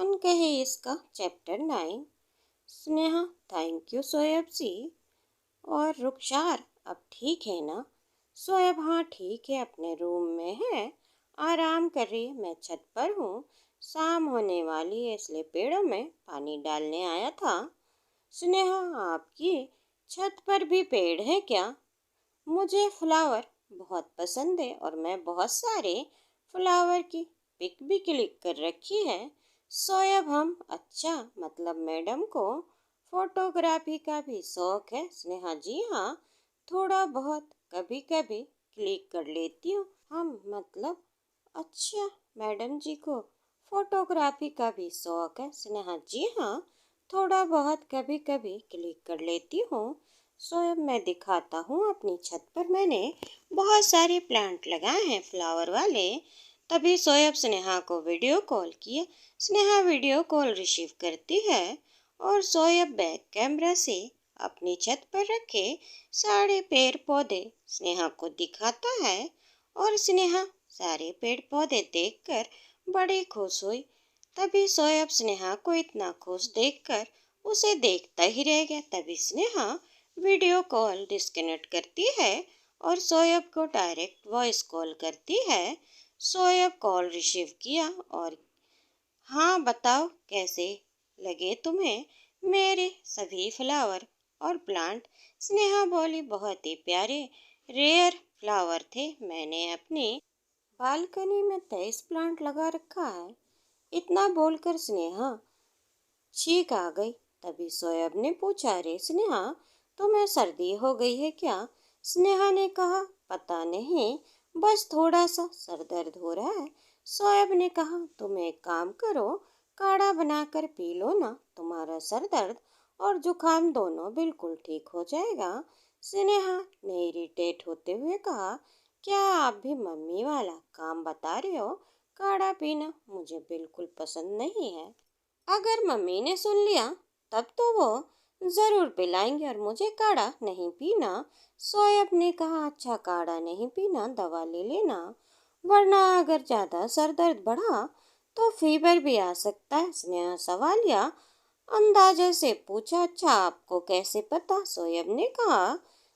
अनकहे इसका chapter 9। Sneha, thank you Soeb ji. और रुखसार, अब ठीक है ना? सोएब, हाँ ठीक है, अपने रूम में है, आराम कर रही है। मैं छत पर हूँ, शाम होने वाली है इसलिए पेड़ों में पानी डालने आया था। स्नेहा, आपकी छत पर भी पेड़ है क्या? मुझे फ्लावर बहुत पसंद है और मैं बहुत सारे फ्लावर की पिक भी क्लिक कर रखी है। सोएब, हम अच्छा, मतलब मैडम को फोटोग्राफी का भी शौक है। स्नेहा, जी हाँ, थोड़ा बहुत कभी कभी क्लिक कर लेती हूँ। हम मतलब अच्छा, मैडम जी को फोटोग्राफी का भी शौक है। स्नेहा, जी हाँ, थोड़ा बहुत कभी कभी क्लिक कर लेती हूँ। सोएब, मैं दिखाता हूँ, अपनी छत पर मैंने बहुत सारे प्लांट लगाए हैं फ्लावर वाले। तभी सोएब स्नेहा को वीडियो कॉल किया। स्नेहा वीडियो कॉल रिसीव करती है और सोएब बैक कैमरा से अपनी छत पर रखे सारे पेड़ पौधे स्नेहा को दिखाता है और स्नेहा सारे पेड़ पौधे देखकर बड़ी खुश हुई। तभी सोएब स्नेहा को इतना खुश देखकर उसे देखता ही रह गया। तभी स्नेहा वीडियो कॉल डिस्कनेक्ट करती है और सोएब को डायरेक्ट वॉइस कॉल करती है। सोएब कॉल रिसीव किया और हाँ बताओ, कैसे लगे तुम्हें मेरे सभी फ्लावर और प्लांट? स्नेहा बोली, बहुत ही प्यारे रेयर फ्लावर थे। मैंने अपनी बालकनी में 23 प्लांट लगा रखा है। इतना बोलकर स्नेहा छींक आ गई। तभी सोएब ने पूछा, अरे स्नेहा, तुम्हें सर्दी हो गई है क्या? स्नेहा ने कहा, पता नहीं, बस थोड़ा सा सर दर्द हो रहा है। सोएब ने कहा, तुम एक काम करो, काढ़ा बनाकर पी लो ना, तुम्हारा सर दर्द और जुकाम दोनों बिल्कुल ठीक हो जाएगा। स्नेहा ने इरिटेट होते हुए कहा, क्या आप भी मम्मी वाला काम बता रहे हो? काढ़ा पीना मुझे बिल्कुल पसंद नहीं है। अगर मम्मी ने सुन लिया तब तो वो जरूर पिलाएंगे और मुझे काढ़ा नहीं पीना। सोएब ने कहा, अच्छा, काढ़ा नहीं पीना, दवा ले लेना, वरना अगर ज्यादा सर दर्द बढ़ा तो फीवर भी आ सकता है। स्नेहा सवालिया अंदाजे से पूछा, अच्छा, आपको कैसे पता? सोएब ने कहा,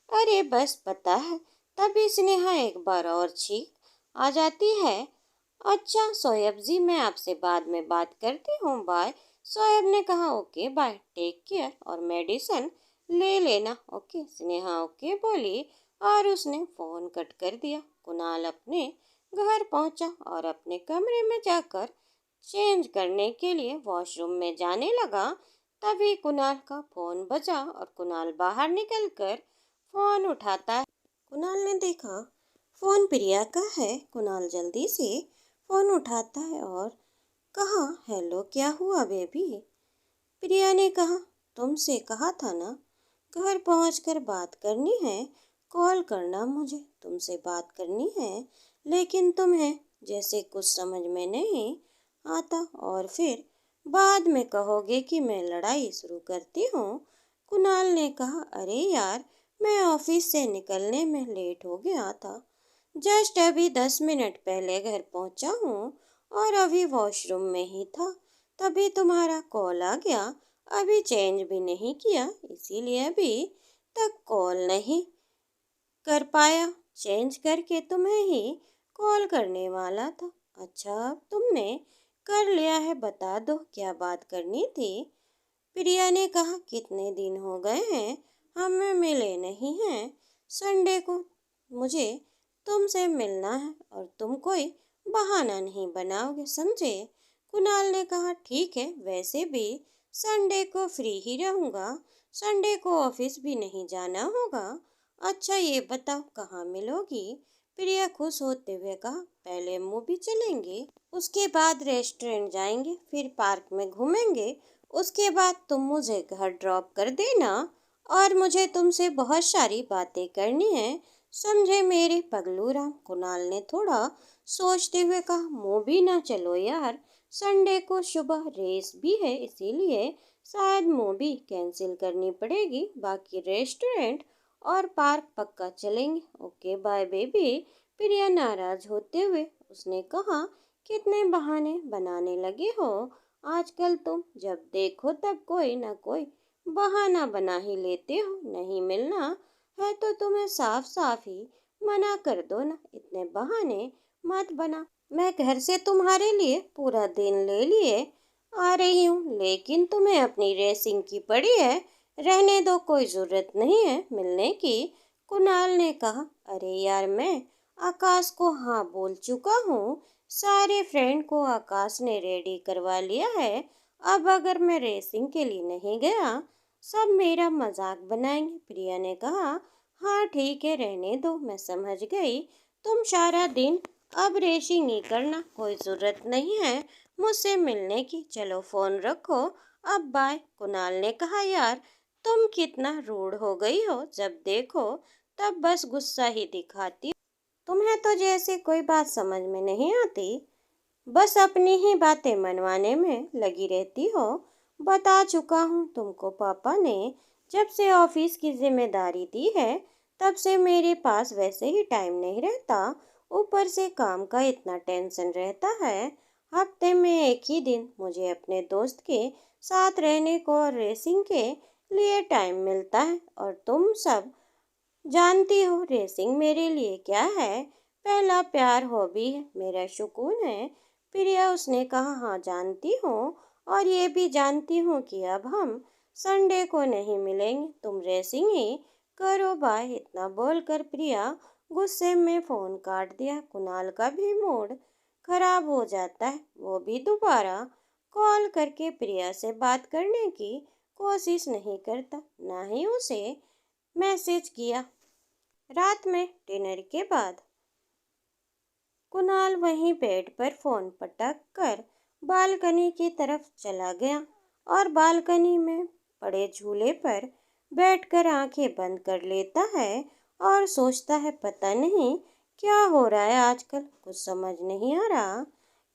अरे बस पता है। तभी स्नेहा एक बार और छींक आ जाती है। अच्छा सोएब जी, मैं आपसे बाद में बात करती हूँ, बाय। सोएब ने कहा, ओके बाय, टेक केयर और मेडिसिन ले लेना। ओके, स्नेहा ओके बोली और उसने फोन कट कर दिया। कुणाल अपने घर पहुंचा और अपने कमरे में जाकर चेंज करने के लिए वॉशरूम में जाने लगा। तभी कुणाल का फोन बजा और कुणाल बाहर निकलकर फोन उठाता है। कुणाल ने देखा फोन प्रिया का है। कुणाल जल्दी से फोन उठाता है और कहा, हेलो, क्या हुआ बेबी? प्रिया ने कहा, तुमसे कहा था ना, घर पहुंचकर बात करनी है, कॉल करना, मुझे तुमसे बात करनी है, लेकिन तुम्हें जैसे कुछ समझ में नहीं आता और फिर बाद में कहोगे कि मैं लड़ाई शुरू करती हूँ। कुणाल ने कहा, अरे यार, मैं ऑफिस से निकलने में लेट हो गया था, जस्ट अभी 10 मिनट पहले घर पहुंचा हूँ और अभी वॉशरूम में ही था, तभी तुम्हारा कॉल आ गया। अभी चेंज भी नहीं किया, इसीलिए अभी तक कॉल नहीं कर पाया। चेंज करके तुम्हें ही कॉल करने वाला था। अच्छा, अब तुमने कर लिया है, बता दो क्या बात करनी थी? प्रिया ने कहा, कितने दिन हो गए हैं हमें मिले नहीं हैं, संडे को मुझे तुमसे मिलना है और तुम कोई बहाना नहीं बनाओगे, समझे? कुणाल ने कहा, ठीक है, वैसे भी संडे को फ्री ही रहूँगा, संडे को ऑफिस भी नहीं जाना होगा। अच्छा ये बताओ, कहाँ मिलोगी? प्रिया खुश होते हुए कहा, पहले मूवी चलेंगे, उसके बाद रेस्टोरेंट जाएंगे, फिर पार्क में घूमेंगे, उसके बाद तुम मुझे घर ड्रॉप कर देना और मुझे तुमसे बहुत सारी बातें करनी है, समझे मेरे पगलू राम? कुणाल ने थोड़ा सोचते हुए कहा, मूवी ना चलो यार, संडे को सुबह रेस भी है, इसीलिए शायद मूवी कैंसिल करनी पड़ेगी, बाकी रेस्टोरेंट और पार्क पक्का चलेंगे। Okay bye baby. प्रिया नाराज होते हुए उसने कहा, कितने बहाने बनाने लगे हो, आजकल तुम जब देखो तब कोई ना कोई बहाना बना ही लेते हो। नहीं मिलना है तो तुम्हें साफ साफ ही मना कर दो ना, इतने बहाने मत बना। मैं घर से तुम्हारे लिए पूरा दिन ले लिए आ रही हूँ, लेकिन तुम्हें अपनी रेसिंग की पड़ी है। रहने दो, कोई जरूरत नहीं है मिलने की। कुणाल ने कहा, अरे यार, मैं आकाश को हाँ बोल चुका हूँ। सारे फ्रेंड को आकाश ने रेडी करवा लिया है। अब अगर मैं रेसिंग के लिए नहीं गया, सब मेरा मजाक बनाएंगे। प्रिया ने कहा, हाँ ठीक है, रहने दो, मैं समझ गई। तुम सारा दिन अब रेसिंग ही करना, कोई जरूरत नहीं है मुझसे मिलने की। चलो फोन रखो, अब बाय। कुणाल ने कहा, यार तुम कितना रूड हो गई हो, जब देखो तब बस गुस्सा ही दिखाती। तुम्हें तो जैसे कोई बात समझ में नहीं आती, बस अपनी ही बातें मनवाने में लगी रहती हो। बता चुका हूँ तुमको, पापा ने जब से ऑफिस की जिम्मेदारी दी है, तब से मेरे पास वैसे ही टाइम नहीं रहता। ऊपर से काम का इतना टेंशन रहता है। हफ्ते में एक ही दिन मुझे अपने दोस्त के साथ रहने को और रेसिंग के लिए टाइम मिलता है। और तुम सब जानती हो रेसिंग मेरे लिए क्या है। पहला प्यार, हॉबी है, मेरा सुकून है। प्रिया, उसने कहा, हाँ जानती हूँ, और ये भी जानती हूँ कि अब हम संडे को नहीं मिलेंगे। तुम रेसिंग ही करो, बाय। इतना बोलकर प्रिया गुस्से में फोन काट दिया। कुणाल का भी मूड खराब हो जाता है। वो भी दोबारा कॉल करके प्रिया से बात करने की कोशिश नहीं करता, ना ही उसे मैसेज किया। रात में डिनर के बाद कुणाल वहीं बेड पर फोन पटक कर बालकनी की तरफ चला गया और बालकनी में पड़े झूले पर बैठकर आंखें बंद कर लेता है और सोचता है, पता नहीं क्या हो रहा है आजकल, कुछ समझ नहीं आ रहा।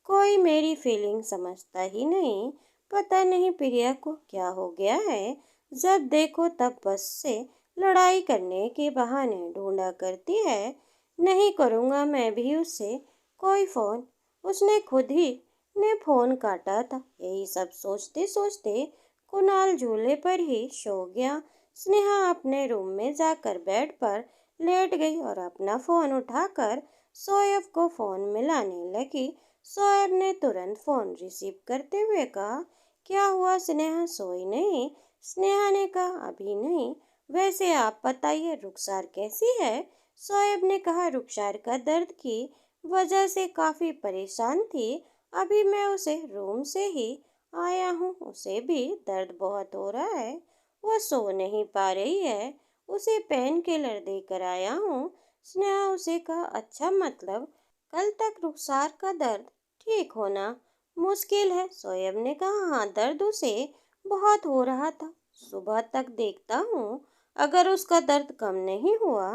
कोई मेरी फीलिंग समझता ही नहीं। पता नहीं प्रिया को क्या हो गया है, जब देखो तब बस से लड़ाई करने के बहाने ढूंढा करती है। नहीं करूँगा मैं भी उससे कोई फोन, उसने खुद ही ने फोन काटा था। यही सब सोचते सोचते कुणाल झूले पर ही सो गया। स्नेहा अपने रूम में जाकर बेड पर लेट गई और अपना फोन उठाकर शोएब को फोन मिलाने लगी। शोएब ने तुरंत फोन रिसीव करते हुए कहा, क्या हुआ स्नेहा, सोई नहीं? स्नेहा ने कहा, अभी नहीं। वैसे आप बताइए, रुखसार कैसी है? शोएब ने कहा, रुखसार का दर्द की वजह से काफी परेशान थी। अभी मैं उसे रूम से ही आया हूँ, उसे भी दर्द बहुत हो रहा है, वो सो नहीं पा रही है। उसे पेन किलर देकर आया हूँ। स्नेहा उसे कहा, अच्छा, मतलब कल तक रुखसार का दर्द ठीक होना मुश्किल है? शोएब ने कहा, हाँ, दर्द उसे बहुत हो रहा था, सुबह तक देखता हूँ। अगर उसका दर्द कम नहीं हुआ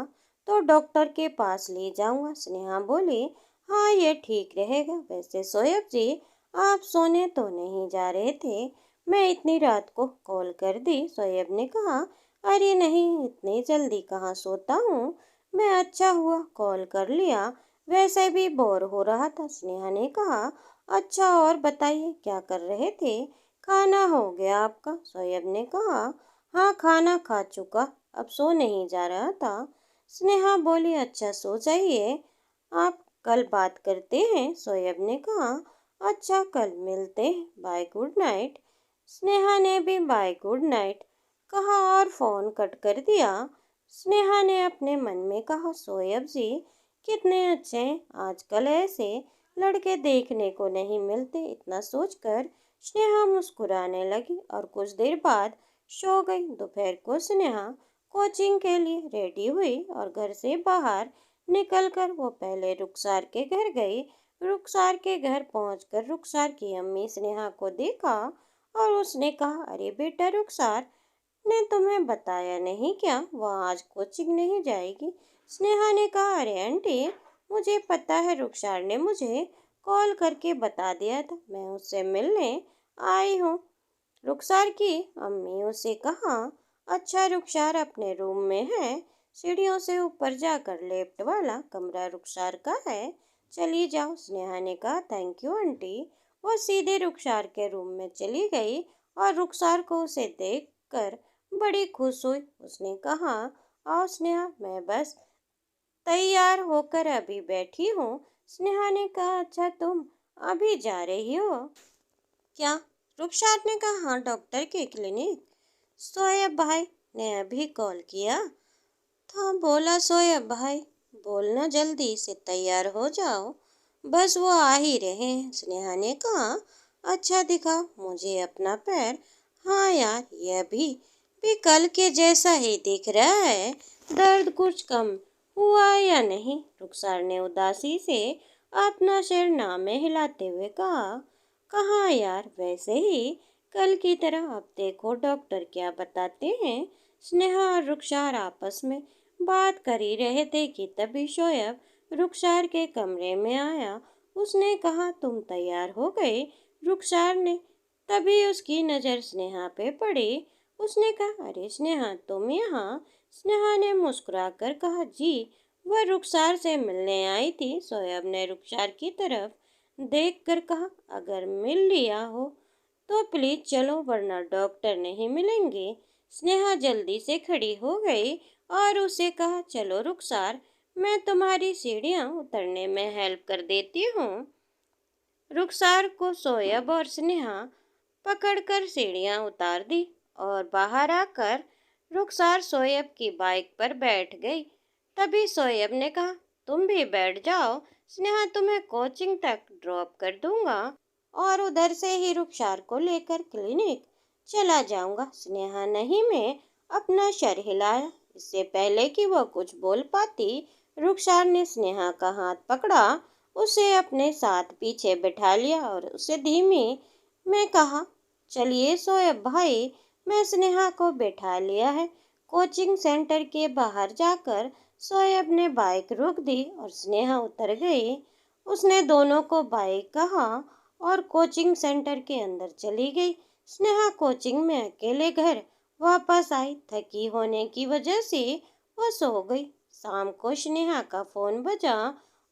तो डॉक्टर के पास ले जाऊंगा। स्नेहा बोली, हाँ ये ठीक रहेगा। वैसे शोएब जी, आप सोने तो नहीं जा रहे थे? मैं इतनी रात को कॉल कर दी। शोएब ने कहा, अरे नहीं, इतनी जल्दी कहाँ सोता हूँ मैं, अच्छा हुआ कॉल कर लिया, वैसे भी बोर हो रहा था। स्नेहा ने कहा, अच्छा, और बताइए क्या कर रहे थे? खाना हो गया आपका? शोएब ने कहा, हाँ खाना खा चुका, अब सो नहीं जा रहा था। स्नेहा बोली, अच्छा सो जाइए, आप कल बात करते हैं। शोएब ने कहा, अच्छा, कल मिलते हैं, बाय, गुड नाइट। स्नेहा ने भी बाय गुड नाइट कहा और फोन कट कर दिया। स्नेहा ने अपने मन में कहा, शोएब जी कितने अच्छे हैं, आजकल ऐसे लड़के देखने को नहीं मिलते। इतना सोचकर स्नेहा मुस्कुराने लगी और कुछ देर बाद सो गई। दोपहर को स्नेहा कोचिंग के लिए रेडी हुई और घर से बाहर निकलकर वो पहले रुखसार के घर गई। रुखसार के घर पहुंचकर रुखसार की अम्मी स्नेहा को देखा और उसने कहा, अरे बेटा, रुखसार ने तुम्हें बताया नहीं क्या, वह आज कोचिंग नहीं जाएगी? स्नेहा ने कहा, अरे आंटी, मुझे पता है, रुखसार ने मुझे कॉल करके बता दिया था, मैं उससे मिलने आई हूँ। रुखसार की अम्मी उसे कहा, अच्छा, रुखसार अपने रूम में है, सीढ़ियों से ऊपर जाकर लेफ्ट वाला कमरा रुखसार का है, चली जाओ। स्नेहा ने कहा, थैंक यू आंटी, वो सीधे रुखसार के रूम में चली गई और रुखसार को उसे देखकर बड़ी खुश हुई। उसने कहा, आओ स्नेहा, मैं बस तैयार होकर अभी बैठी हूँ। स्नेहा ने कहा, अच्छा तुम अभी जा रही हो क्या? रुखसार ने कहा, हाँ डॉक्टर के क्लिनिक। सोएब भाई ने अभी कॉल किया था, बोला सोएब भाई बोलना जल्दी से तैयार हो जाओ, बस वो आ ही रहे हैं। स्नेहा ने कहा, अच्छा दिखाओ मुझे अपना पैर। हाँ यार, यह भी कल के जैसा ही दिख रहा है, दर्द कुछ कम हुआ या नहीं? रुखसार ने उदासी से अपना सिर ना में हिलाते हुए कहा, कहाँ यार, वैसे ही कल की तरह। अब देखो डॉक्टर क्या बताते हैं। स्नेहा और रुखसार आपस में बात कर ही रहे थे कि तभी शोएब रुखसार के कमरे में आया। उसने कहा, तुम तैयार हो गए? रुखसार ने तभी उसकी नज़र स्नेहा पे पड़ी। उसने कहा, अरे स्नेहा, तुम यहाँ? स्नेहा ने मुस्कुराकर कहा, जी वह रुखसार से मिलने आई थी। शोएब ने रुखसार की तरफ देखकर कहा, अगर मिल लिया हो तो प्लीज चलो, वरना डॉक्टर नहीं मिलेंगे। स्नेहा जल्दी से खड़ी हो गई और उसे कहा, चलो रुखसार, मैं तुम्हारी सीढ़ियाँ उतरने में हेल्प कर देती हूँ। रुखसार को शोएब और स्नेहा पकड़कर सीढ़ियाँ उतार दी और बाहर आकर रुखसार शोएब की बाइक पर बैठ गई। तभी शोएब ने कहा, तुम भी बैठ जाओ, स्नेहा तुम्हें कोचिंग तक ड्रॉप कर दूंगा और उधर से ही रुखसार को लेकर क्लिनिक चला जाऊंगा। स्नेहा नहीं में अपना सर हिलाया। इससे पहले कि वह कुछ बोल पाती, रुखसार ने स्नेहा का हाथ पकड़ा, उसे अपने साथ पीछे बिठा लिया और उसे धीमी में कहा, चलिए शोएब भाई, मैं स्नेहा को बैठा लिया है। कोचिंग सेंटर के बाहर जाकर शोएब ने बाइक रोक दी और स्नेहा उतर गई। उसने दोनों को बाइक कहा और कोचिंग सेंटर के अंदर चली गई। स्नेहा कोचिंग में अकेले घर वापस आई। थकी होने की वजह से वह सो गई। शाम को स्नेहा का फोन बजा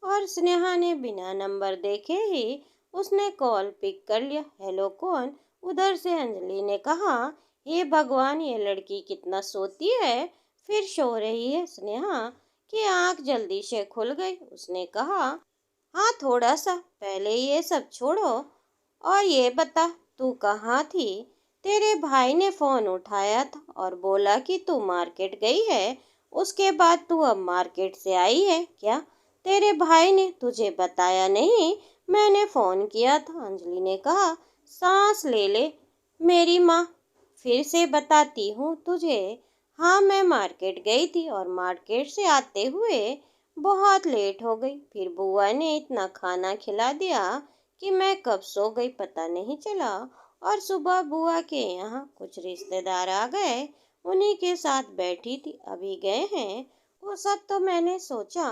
और स्नेहा ने बिना नंबर देखे ही उसने कॉल पिक कर लिया। हेलो कौन? उधर से अंजलि ने कहा, हे भगवान, ये लड़की कितना सोती है, फिर सो रही है। स्नेहा की आंख जल्दी से खुल गई। उसने कहा, हाँ थोड़ा सा, पहले ये सब छोड़ो और ये बता तू कहाँ थी? तेरे भाई ने फोन उठाया था और बोला कि तू मार्केट गई है, उसके बाद तू अब मार्केट से आई है क्या? तेरे भाई ने तुझे बताया नहीं? मैंने फोन किया था। अंजलि ने कहा, सांस ले ले मेरी माँ, फिर से बताती हूँ तुझे। हाँ मैं मार्केट गई थी और मार्केट से आते हुए बहुत लेट हो गई। फिर बुआ ने इतना खाना खिला दिया कि मैं कब सो गई पता नहीं चला, और सुबह बुआ के यहाँ कुछ रिश्तेदार आ गए, उन्हीं के साथ बैठी थी, अभी गए हैं वो सब, तो मैंने सोचा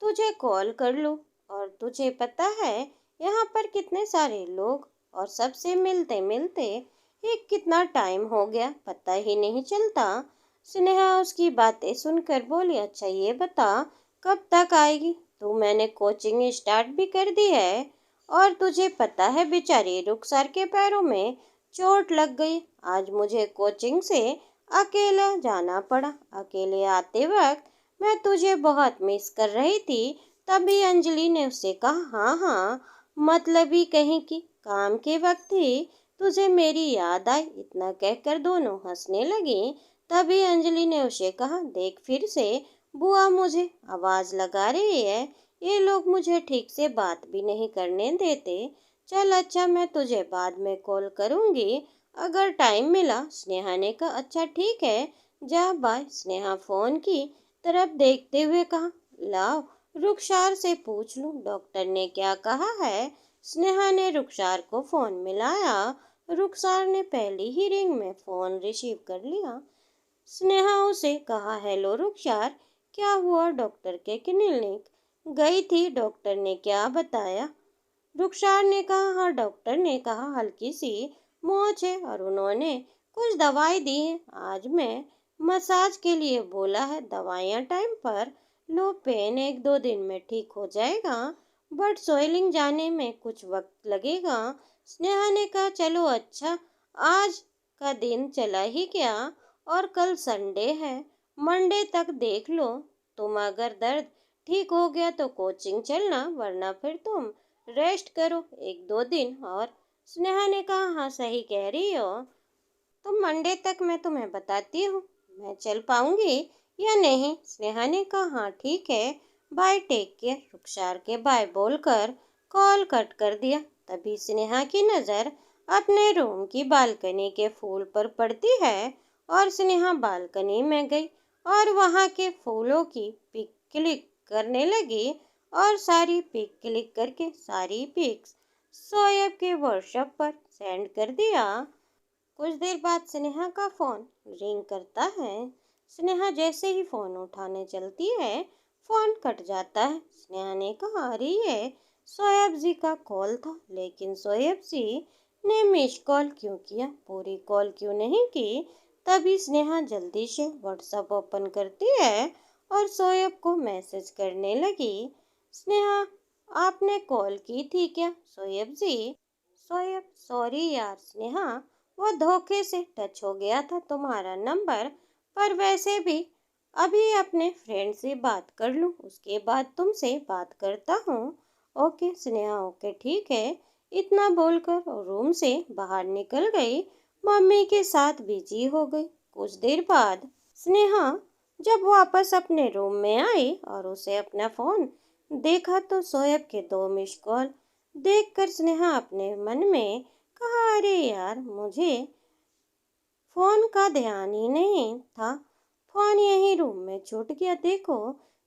तुझे कॉल कर लूँ। और तुझे पता है यहाँ पर कितने सारे लोग, और सबसे मिलते मिलते एक कितना टाइम हो गया पता ही नहीं चलता। स्नेहा उसकी बातें सुनकर बोली, अच्छा ये बता कब तक आएगी तू? मैंने कोचिंग स्टार्ट भी कर दी है और तुझे पता है बेचारी रुखसार के पैरों में चोट लग गई। आज मुझे कोचिंग से अकेला जाना पड़ा। अकेले आते वक्त मैं तुझे बहुत मिस कर रही थी। तभी अंजलि ने उससे कहा, हाँ हाँ, मतलबी कहीं की, काम के वक्त ही तुझे मेरी याद आई। इतना कहकर दोनों हंसने लगी। तभी अंजलि ने उसे कहा, देख फिर से बुआ मुझे आवाज लगा रही है, ये लोग मुझे ठीक से बात भी नहीं करने देते। चल अच्छा, मैं तुझे बाद में कॉल करूंगी अगर टाइम मिला। स्नेहा ने कहा, अच्छा ठीक है, जा बाय। स्नेहा फोन की तरफ देखते हुए कहा, लाओ रुखसार से पूछ लूं डॉक्टर ने क्या कहा है। स्नेहा ने रुखसार को फोन मिलाया। रुखसार ने पहली ही रिंग में फोन रिसीव कर लिया। स्नेहा उसे कहा, हेलो रुखसार, क्या हुआ? डॉक्टर के क्लिनिक गई थी, डॉक्टर ने क्या बताया? रुखसार ने कहा, हाँ डॉक्टर ने कहा हल्की सी मोच है और उन्होंने कुछ दवाई दी है। आज मैं मसाज के लिए बोला है, दवाइयाँ टाइम पर लो, पेन 1-2 दिन में ठीक हो जाएगा। बट सोइलिंग जाने में कुछ वक्त लगेगा। स्नेहा ने कहा चलो अच्छा, आज का दिन चला ही गया और कल संडे है, मंडे तक देख लो। तुम अगर दर्द ठीक हो गया तो कोचिंग चलना, वरना फिर तुम रेस्ट करो 1-2 दिन और। स्नेहा ने कहा हाँ सही कह रही हो तुम, मंडे तक मैं तुम्हें बताती हूँ मैं चल पाऊंगी या नहीं। स्नेहा ने कहा हाँ ठीक है, बाय टेक केयर। रुखसार के बाय बोलकर कॉल कट कर दिया। तभी स्नेहा की नज़र अपने रूम की बालकनी के फूल पर पड़ती है और स्नेहा बालकनी में गई और वहाँ के फूलों की पिक क्लिक करने लगी और सारी पिक क्लिक करके सारी पिक्स शोएब के व्हाट्सएप पर सेंड कर दिया। कुछ देर बाद स्नेहा का फोन रिंग करता है। स्नेहा जैसे ही फोन उठाने चलती है, फोन कट जाता है। स्नेहा ने कहा अरे ये शोएब जी का कॉल था, लेकिन शोएब जी ने मिस कॉल क्यों किया, पूरी कॉल क्यों नहीं की। तभी स्नेहा जल्दी से व्हाट्सएप ओपन करती है और शोएब को मैसेज करने लगी। स्नेहा आपने कॉल की थी क्या शोएब जी। शोएब सॉरी यार स्नेहा, वो धोखे से टच हो गया था तुम्हारा नंबर, पर वैसे भी अभी अपने फ्रेंड से बात कर लूँ, उसके बाद तुमसे बात करता हूँ। ओके स्नेहा ओके ठीक है। इतना बोलकर रूम से बाहर निकल गई, मम्मी के साथ बिजी हो गई। कुछ देर बाद स्नेहा जब वापस अपने रूम में आई और उसे अपना फोन देखा तो शोएब के 2 मिस कॉल देखकर स्नेहा अपने मन में कहा अरे यार मुझे फोन का ध्यान ही नहीं था, फोन यहीं रूम में छूट गया। देखो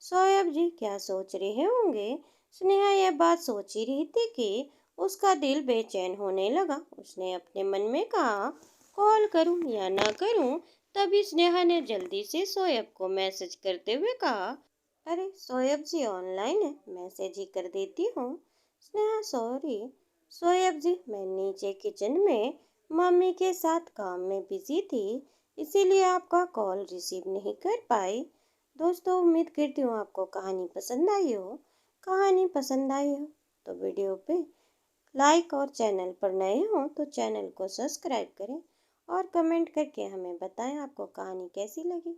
शोएब जी क्या सोच रहे होंगे। स्नेहा यह बात सोच ही रही थी कि उसका दिल बेचैन होने लगा। उसने अपने मन में कहा कॉल करूं या ना करूं। तभी स्नेहा ने जल्दी से शोएब को मैसेज करते हुए कहा अरे शोएब जी ऑनलाइन है, मैसेज ही कर देती हूँ। स्नेहा सॉरी शोएब जी, मैं नीचे किचन में मम्मी के साथ काम में बिजी थी, इसीलिए आपका कॉल रिसीव नहीं कर पाई। दोस्तों उम्मीद करती हूँ आपको कहानी पसंद आई हो। कहानी पसंद आई हो तो वीडियो पे लाइक और चैनल पर नए हो तो चैनल को सब्सक्राइब करें और कमेंट करके हमें बताएं आपको कहानी कैसी लगी।